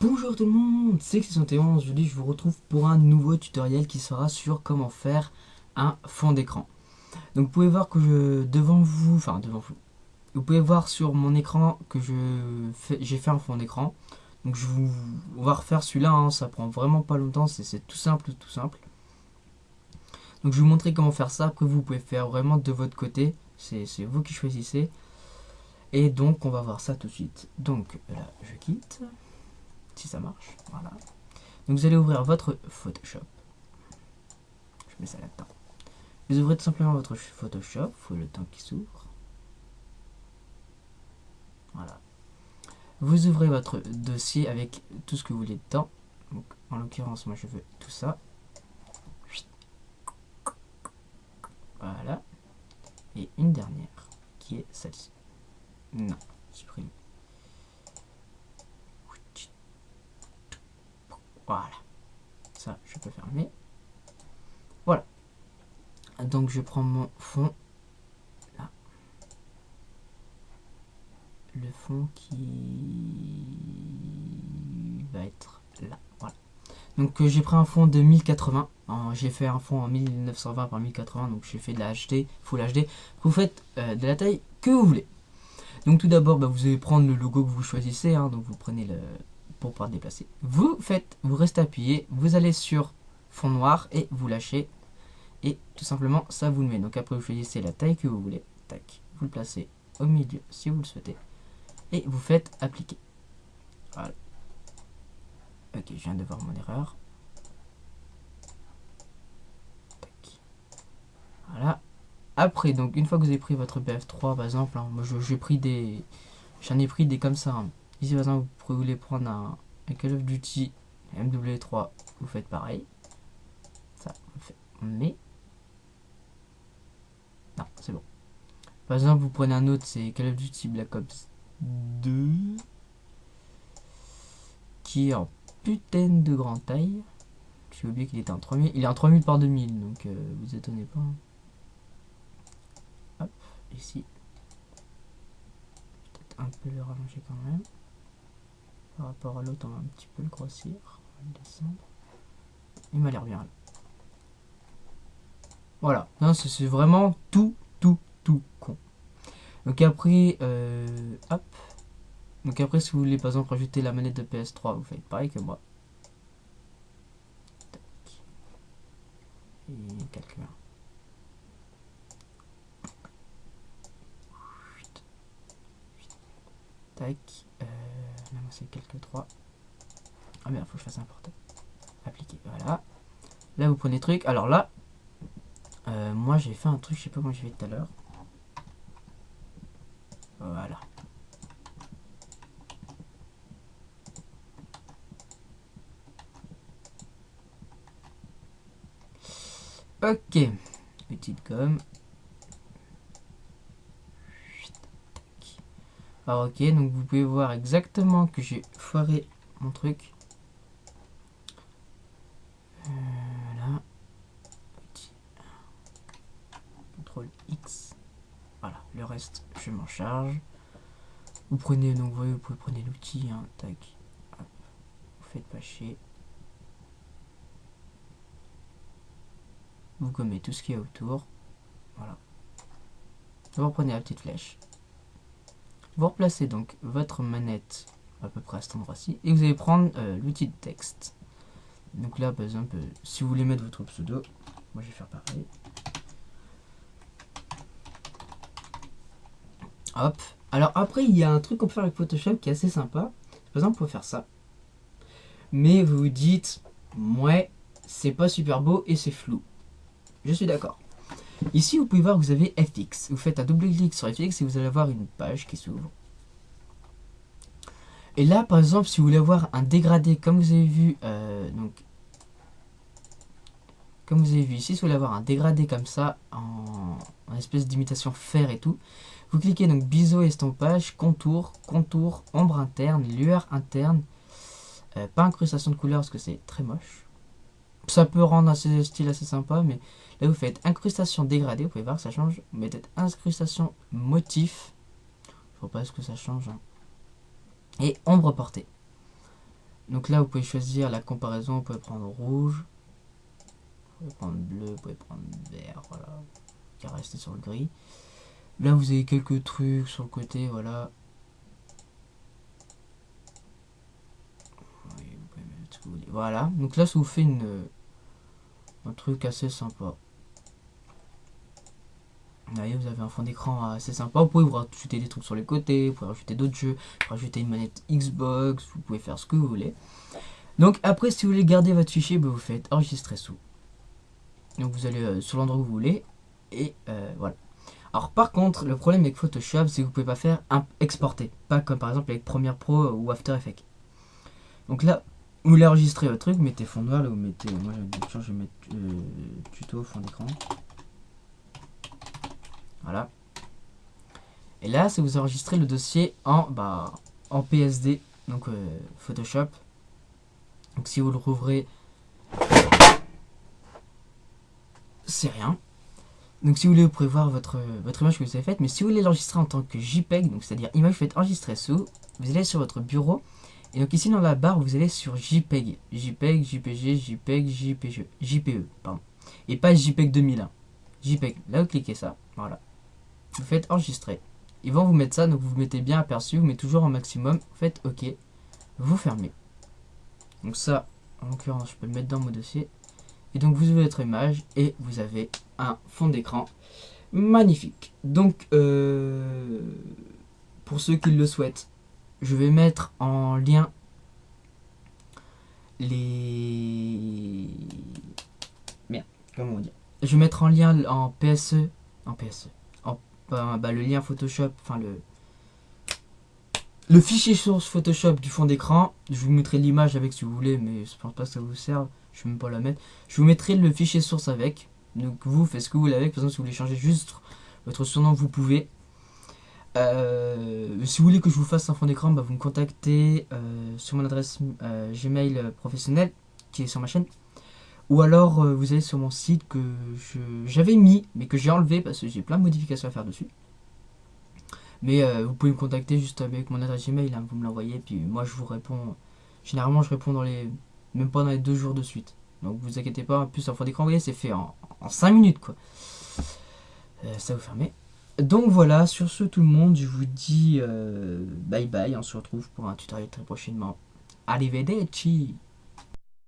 Bonjour tout le monde, c'est X71, aujourd'hui je vous retrouve pour un nouveau tutoriel qui sera sur comment faire un fond d'écran. Donc vous pouvez voir que devant vous, vous pouvez voir sur mon écran que j'ai fait un fond d'écran. Donc on va refaire celui-là, hein, ça prend vraiment pas longtemps, c'est tout simple, tout simple. Donc je vais vous montrer comment faire ça, après vous pouvez faire vraiment de votre côté, c'est vous qui choisissez. Et donc on va voir ça tout de suite. Donc là je quitte. Si ça marche, voilà. Donc vous allez ouvrir votre Photoshop. Je mets ça là-dedans. Vous ouvrez tout simplement votre Photoshop, il faut le temps qui s'ouvre. Voilà. Vous ouvrez votre dossier avec tout ce que vous voulez dedans. Donc en l'occurrence, moi je veux tout ça. Voilà. Et une dernière, qui est celle-ci. Non, supprimer. Voilà. Ça, je peux fermer. Voilà. Donc je prends mon fond. Là. Le fond qui va être là. Voilà. Donc j'ai pris un fond de 1080. J'ai fait un fond en 1920 par 1080. Donc j'ai fait de la HD, Full HD. Vous faites de la taille que vous voulez. Donc tout d'abord, vous allez prendre le logo que vous choisissez. Donc vous prenez le pour pouvoir déplacer. Vous restez appuyé. Vous allez sur fond noir et vous lâchez. Et tout simplement, ça vous le met. Donc après, vous choisissez la taille que vous voulez. Tac. Vous le placez au milieu si vous le souhaitez. Et vous faites appliquer. Voilà. Ok, je viens de voir mon erreur. Tac. Voilà. Après, donc une fois que vous avez pris votre BF3, par exemple, moi j'en ai pris des comme ça. Ici, par exemple, vous pouvez prendre un Call of Duty MW3. Vous faites pareil. Ça, vous le faites. Mais non, c'est bon. Par exemple, vous prenez un autre, c'est Call of Duty Black Ops 2, qui est en putain de grande taille. J'ai oublié qu'il était en 3000. Il est en 3000 par 2000, donc vous étonnez pas. Hop, ici. Peut-être un peu le rallonger quand même. Par rapport à l'autre, on va un petit peu le grossir. On va le descendre. Il m'a l'air bien là. Voilà, non, c'est vraiment tout con. Donc après, hop. Donc après, si vous voulez par exemple rajouter la manette de PS3, vous faites pareil que moi. Tac. Et calcul. Tac. Là, moi c'est calcul 3. Ah merde, faut que je fasse un portable. Appliquer, voilà. Là, vous prenez le truc. Alors là, moi j'ai fait un truc, je sais pas comment j'ai fait tout à l'heure. Voilà. Ok. Petite gomme. Alors ok, donc vous pouvez voir exactement que j'ai foiré mon truc. Là. Petit. CTRL X. Voilà, le reste, je m'en charge. Vous prenez, donc vous pouvez prendre l'outil, tac. Hop. Vous faites pas chier. Vous gommez tout ce qu'il y a autour. Voilà. Vous reprenez la petite flèche. Vous replacez donc votre manette à peu près à cet endroit-ci. Et vous allez prendre l'outil de texte. Donc là, par exemple, si vous voulez mettre votre pseudo, moi je vais faire pareil. Hop. Alors après, il y a un truc qu'on peut faire avec Photoshop qui est assez sympa. Par exemple, on peut faire ça. Mais vous vous dites, ouais, c'est pas super beau et c'est flou. Je suis d'accord. Ici, vous pouvez voir que vous avez FX. Vous faites un double clic sur FX et vous allez avoir une page qui s'ouvre. Et là, par exemple, si vous voulez avoir un dégradé, comme vous avez vu, comme vous avez vu ici, si vous voulez avoir un dégradé comme ça, en espèce d'imitation fer et tout, vous cliquez donc biseau, estompage, contour, ombre interne, lueur interne, pas incrustation de couleur parce que c'est très moche. Ça peut rendre un style assez sympa, mais là vous faites incrustation dégradée, vous pouvez voir que ça change. Vous mettez incrustation motif, je vois pas ce que ça change. Et ombre portée. Donc là, vous pouvez choisir la comparaison. Vous pouvez prendre rouge, vous pouvez prendre bleu, vous pouvez prendre vert, voilà, qui va rester sur le gris. Là, vous avez quelques trucs sur le côté, voilà. Oui, vous pouvez mettre ce que vous voulez. Voilà, donc là, ça vous fait un truc assez sympa. Vous voyez, vous avez un fond d'écran assez sympa. Vous pouvez vous rajouter des trucs sur les côtés, vous pouvez rajouter d'autres jeux, vous pouvez rajouter une manette Xbox, vous pouvez faire ce que vous voulez. Donc après, si vous voulez garder votre fichier, vous faites enregistrer sous. Donc vous allez sur l'endroit où vous voulez, et voilà. Alors par contre, le problème avec Photoshop, c'est que vous pouvez pas faire exporter, pas comme par exemple avec Premiere Pro ou After Effects. Donc là, vous voulez enregistrer votre truc, mettez fond noir, là vous mettez, moi je vais mettre tuto fond d'écran. Voilà. Et là, c'est vous enregistrez le dossier en PSD, donc Photoshop. Donc si vous le rouvrez, c'est rien. Donc si vous voulez, vous pouvez voir votre image que vous avez faite, mais si vous voulez l'enregistrer en tant que JPEG, donc c'est-à-dire image, vous faites enregistrer sous, vous allez sur votre bureau, et donc ici dans la barre, vous allez sur JPEG, JPEG, JPG, JPEG, JPG, JPE, pardon, et pas JPEG 2001, JPEG, là vous cliquez ça, voilà, vous faites enregistrer, ils vont vous mettre ça, donc vous mettez bien aperçu, vous mettez toujours en maximum, vous faites OK, vous fermez, donc ça, en l'occurrence, je peux le mettre dans mon dossier. Et donc vous ouvrez votre image et vous avez un fond d'écran magnifique. Donc pour ceux qui le souhaitent, je vais mettre en lien les... Merde, comment dire, je vais mettre en lien en PSE, le lien Photoshop, enfin le fichier source Photoshop du fond d'écran. Je vous mettrai l'image avec si vous voulez, mais je pense pas que ça vous serve. Je vais même pas la mettre. Je vous mettrai le fichier source avec. Donc vous faites ce que vous voulez avec. Par exemple, si vous voulez changer juste votre surnom, vous pouvez. Si vous voulez que je vous fasse un fond d'écran, vous me contactez sur mon adresse Gmail professionnelle qui est sur ma chaîne. Ou alors vous allez sur mon site que j'avais mis, mais que j'ai enlevé parce que j'ai plein de modifications à faire dessus. Mais vous pouvez me contacter juste avec mon adresse Gmail, hein, vous me l'envoyez, puis moi je vous réponds. Généralement je réponds même pas dans les 2 jours de suite. Donc vous inquiétez pas, en plus un fond d'écran, vous voyez, c'est fait en 5 minutes quoi. Ça vous fermez. Donc voilà, sur ce tout le monde, je vous dis bye bye, on se retrouve pour un tutoriel très prochainement. Arrivederci.